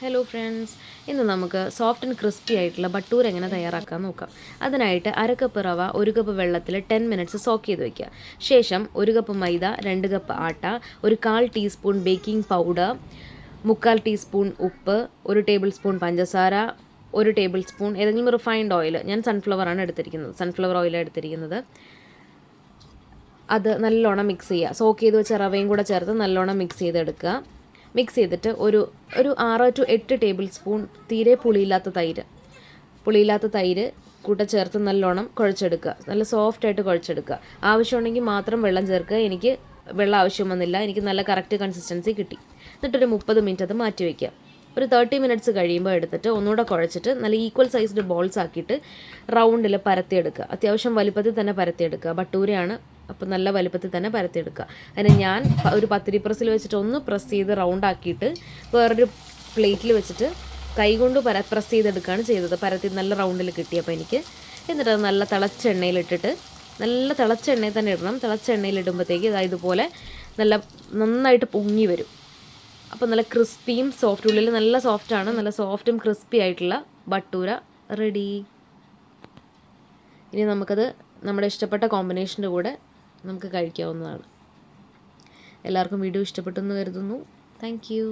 Hello friends, ഇന്ന് നമുക്ക് soft and crispy ആയിട്ടുള്ള ബട്ടൂർ എങ്ങനെ തയ്യാറാക്കാൻ നോക്കാം. അതിനായിട്ട് 1/2 കപ്പ് റവ 1 കപ്പ് വെള്ളത്തിൽ 10 മിനിറ്റ്സ് സോക്ക് ചെയ്ത് വയ്ക്കുക. ശേഷം 1 കപ്പ് മൈദ, 2 കപ്പ് ആട്ട, 1/4 ടീസ്പൂൺ ബേക്കിംഗ് പൗഡർ, 3/4 ടീസ്പൂൺ ഉപ്പ്, 1 ടേബിൾ സ്പൂൺ പഞ്ചസാര, 1 ടേബിൾ സ്പൂൺ ഏതെങ്കിലും റിഫൈൻഡ് ഓയിൽ, ഞാൻ സൺഫ്ലവർ ഓയിലാണ് എടുത്തിരിക്കുന്നത്. അത് നല്ലോണം മിക്സ് ചെയ്യുക. സോക്ക് ചെയ്ത് വെച്ച റവയും കൂടെ ചേർത്ത് നല്ലോണം മിക്സ് ചെയ്തെടുക്കുക. മിക്സ് ചെയ്തിട്ട് ഒരു 6 to 8 ടേബിൾ സ്പൂൺ തീരെ പുളിയില്ലാത്ത തൈര് കൂടെ ചേർത്ത് നല്ലോണം കുഴച്ചെടുക്കുക. നല്ല സോഫ്റ്റായിട്ട് കുഴച്ചെടുക്കുക. ആവശ്യമുണ്ടെങ്കിൽ മാത്രം വെള്ളം ചേർക്കുക. എനിക്ക് വെള്ളം ആവശ്യം വന്നില്ല, എനിക്ക് നല്ല കറക്റ്റ് കൺസിസ്റ്റൻസി കിട്ടി. എന്നിട്ടൊരു 30 മിനിറ്റ് അത് മാറ്റി വയ്ക്കുക. ഒരു 30 മിനിറ്റ്സ് കഴിയുമ്പോൾ എടുത്തിട്ട് ഒന്നുകൂടെ കുഴച്ചിട്ട് നല്ല ഈക്വൽ സൈസ്ഡ് ബോൾസ് ആക്കിയിട്ട് റൗണ്ടിൽ പരത്തിയെടുക്കുക. അത്യാവശ്യം വലിപ്പത്തിൽ തന്നെ പരത്തിയെടുക്കുക. ബട്ടൂരയാണ്, അപ്പോൾ നല്ല വലിപ്പത്തിൽ തന്നെ പരത്തിയെടുക്കുക. അതിന് ഞാൻ ഒരു പത്തിരി പ്രസ്സിൽ വെച്ചിട്ട് ഒന്ന് പ്രസ് ചെയ്ത് റൗണ്ട് ആക്കിയിട്ട് വേറൊരു പ്ലേറ്റിൽ വെച്ചിട്ട് കൈകൊണ്ട് പ്രസ് ചെയ്തെടുക്കുകയാണ് ചെയ്തത്. പരത്തി നല്ല റൗണ്ടിൽ കിട്ടിയപ്പോൾ എനിക്ക്. എന്നിട്ട് അത് നല്ല തിളച്ച എണ്ണയിലിട്ടിട്ട്, നല്ല തിളച്ച എണ്ണയിൽ തന്നെ ഇടണം. തിളച്ച എണ്ണയിലിടുമ്പോഴത്തേക്ക് ഇതുപോലെ നന്നായിട്ട് പൊങ്ങി വരും. അപ്പോൾ നല്ല ക്രിസ്പിയും സോഫ്റ്റ്, ഉള്ളിൽ നല്ല സോഫ്റ്റാണ്. നല്ല സോഫ്റ്റും ക്രിസ്പി ആയിട്ടുള്ള ബട്ടൂര റെഡി. ഇനി നമുക്കത് നമ്മുടെ ഇഷ്ടപ്പെട്ട കോമ്പിനേഷൻ്റെ കൂടെ നമുക്ക് കഴിക്കാവുന്നതാണ്. എല്ലാവർക്കും വീഡിയോ ഇഷ്ടപ്പെട്ടെന്ന് കരുതുന്നു. Thank you.